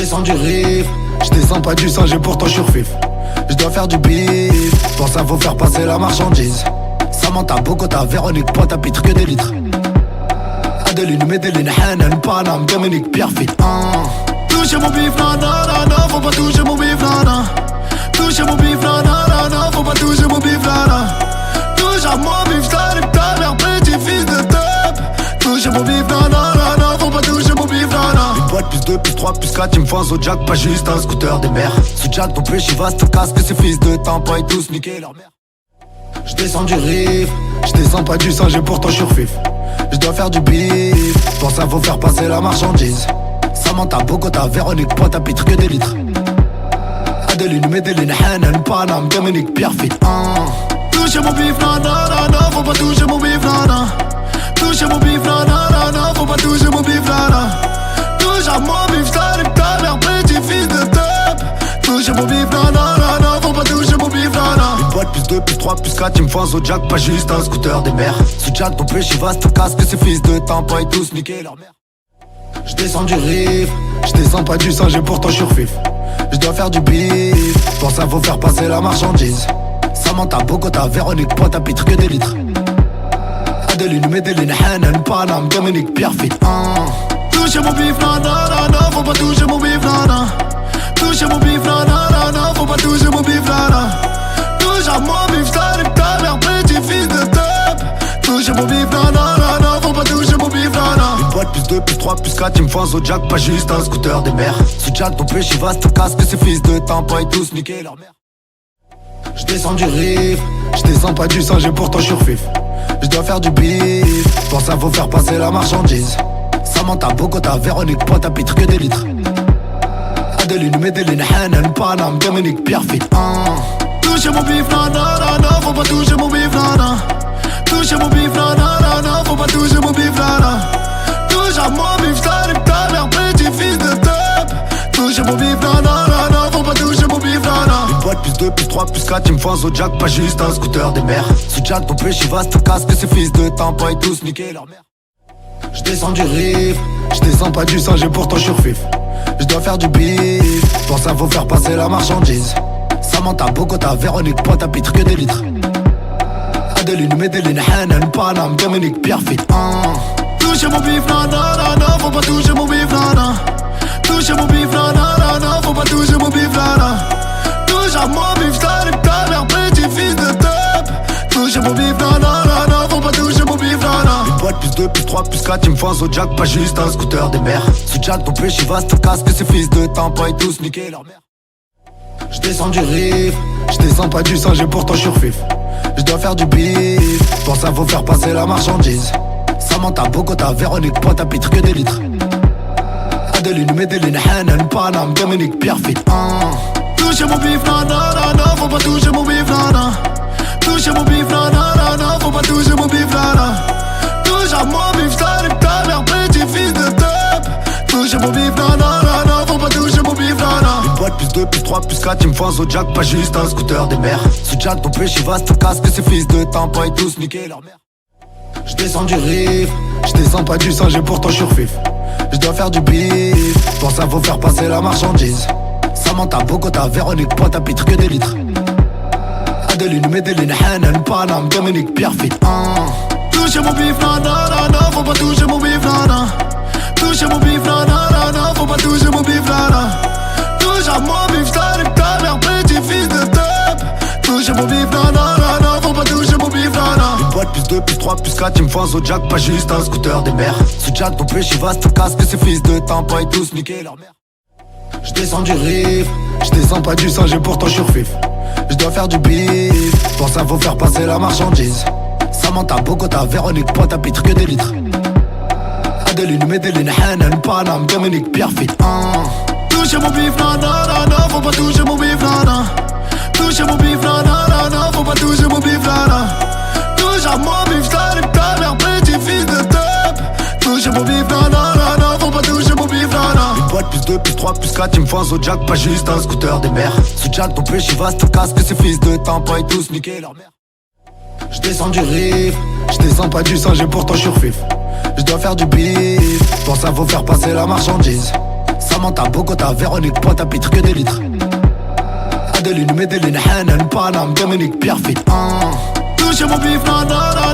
J'descends du riff, j'descends pas du singe et pourtant je survif. J'dois faire du bif, pour ça faut faire passer la marchandise. Samantha, Bogota, Véronique, Pointe-à-Pitre, que des litres. Adeline, Medellin, Hanan, Paname, Dominique, Pierrefitte. Touchez mon bif, nanana, faut pas toucher mon bif, nanana. Touchez mon bif, nanana, faut pas toucher mon bif, nanana. Touche à mon bif, j't'arrive ta mère, petit fils de top. Touchez mon bif, nanana, faut pas toucher mon bif, nanana. Une boîte plus 2, plus 3, plus 4, il me faut un Zodiac, pas juste un scooter des mers. Ce Jack, ton péché vaste, casque, ces fils de tampon et tous niquer leur mère. J'descends du riff, j'descends pas du singe et pourtant je survif. J'dois faire du bif, pour ça faut faire passer la marchandise. Samantha, Bogota, Véronique, Pointe-à-Pitre, que des litres. Adeline, Medellin, Hanan, Paname, Dominique, Pierrefitte. Touchez mon bif, nanana, faut pas toucher mon bif, nanana. Touchez mon bif, nanana, faut pas toucher mon bif, nanana. Touche à mon bif, j't'arrive ta mère, petit fils de top. Touchez mon bif, nanana, faut pas toucher mon bif, nanana. Une boîte plus 2, plus 3, plus 4, il me faut un Zodiac, pas juste un scooter des mers. Ce Jack, ton péché vaste, casque, ces fils de tampon et tous niquer leur mère. J'descends du riff, j'descends pas du singe et pourtant je survif. J'dois faire du bif, pour ça faut faire passer la marchandise. Samantha, Bogota, Véronique, Pointe-à-Pitre, que des litres. Adeline, Medellin, Hanan, Paname, Dominique, Pierrefitte. Touchez mon bif, nanana, faut pas toucher mon bif, nanana. Touchez mon bif, nanana, faut pas toucher mon bif, nanana. Touche à mon bif, j't'arrive ta mère, petit fils de top. Touchez mon bif, nanana, faut pas toucher mon bif, nanana. Une boîte plus 2, plus 3, plus 4, il me faut un Zodiac, pas juste un scooter des mers. Ce Jack, ton péché vaste, casque, ces fils de tampon et tous niquer leur mère. J'descends du riff, j'descends pas du singe et pourtant je survif. J'dois faire du bif, pour ça faut faire passer la marchandise. Samantha, Bogota, Véronique, Pointe-à-Pitre, que des litres. Adeline, Medellin, Hanan, Paname, Dominique, Pierrefitte. Touchez mon bif, nanana, faut pas toucher mon bif, nanana. Touchez mon bif, nanana, faut pas toucher mon bif, nanana. Touche à mon bif, j't'arrive ta mère, petit fils de top. Touchez mon bif, nanana, faut pas toucher mon bif, nanana. Une boîte plus 2, plus 3, plus 4, il me faut un Zodiac, pas juste un scooter des mers. Ce Jack, ton péché vaste, casque, ces fils de tampon et tous niquer leur mère. J'descends du riff, j'descends pas du singe et pourtant je survif. J'dois faire du bif, pour ça faut faire passer la marchandise. Samantha, Bogota, Véronique, Pointe-à-Pitre, que des litres. Adeline, Medellin, Hanan, Paname, Dominique, Pierrefitte. Touchez mon bif, nanana, faut pas toucher mon bif, nanana. Touchez mon bif, nanana, faut pas toucher mon bif, nanana. Touche à mon bif, j't'arrive ta mère, petit fils de top. Touchez mon bif, nanana, faut pas toucher mon bif, nanana. Une boîte plus 2, plus 3, plus 4, il me faut un Zodiac, pas juste un scooter des mers. Ce Jack, ton péché vaste, casque, ces fils de tampon et tous niquer leur mère. J'descends du riff, j'descends pas du singe et pourtant je survif. J'dois faire du bif, pour ça faut faire passer la marchandise. Samantha, Bogota, Véronique, Pointe-à-Pitre, que des litres. Adeline, Medellin, Hanan, Paname, Dominique, Pierrefitte. Touchez mon bif, nanana, faut pas toucher mon bif, nanana. Touchez mon bif, nanana, faut pas toucher mon bif, nanana. Touche à mon bif, j't'arrive ta mère, petit fils de top. Touchez mon bif, nanana, faut pas toucher mon bif, nanana. Une boîte plus 2, plus 3, plus 4, il me faut un Zodiac, pas juste un scooter des mers. Ce Jack, ton péché vaste, casque, ces fils de tampon et tous niquer leur mère. J'descends du riff, j'descends pas du singe et pourtant je survif. J'dois faire du bif, pour ça faut faire passer la marchandise. Samantha, Bogota, Véronique, Pointe-à-Pitre, que des litres. Adeline, Medellin, Hanan, Paname, Dominique, Pierrefitte. Touchez mon bif, nanana, faut pas toucher mon bif, nanana. Touchez mon bif, nanana, faut pas toucher mon bif, nanana. Touche à mon bif, j't'arrive ta mère, petit fils de top. Touchez mon bif, nanana, faut pas toucher mon bif, nanana. Une boîte plus 2, plus 3, plus 4, il me faut un Zodiac, pas juste un scooter des mers. Ce Jack, ton péché vaste, casque, ces fils de tampon et tous niquer leur mère. J'descends du riff, j'descends pas du singe et pourtant je survif. J'dois faire du bif, pour ça faut faire passer la marchandise. Samantha, Bogota, Véronique, Pointe-à-Pitre, que des litres. Adeline, Medellin, Hanan, Paname, Dominique, Pierrefitte. Touchez mon bif, nanana, faut pas toucher mon bif, nanana. Touchez mon bif, nanana, faut pas toucher mon bif, nanana. Touche à mon bif, j't'arrive ta mère, petit fils de top. Touchez mon bif, nanana, faut pas toucher mon bif, nanana. Une boîte plus 2, plus 3, plus 4, il me faut un Zodiac, pas juste un scooter des mers. Ce Jack, ton péché vaste, casque, ces fils de tampon et tous niquer leur mère. J'descends du riff, j'descends pas du singe et pourtant je survif. J'dois faire du bif, pour ça faut faire passer la marchandise. Samantha, Bogota, Véronique, Pointe-à-Pitre, que des litres. Adeline, Medellin, Hanan, Paname, Dominique, Pierrefitte. Touchez mon bif, non, non, non.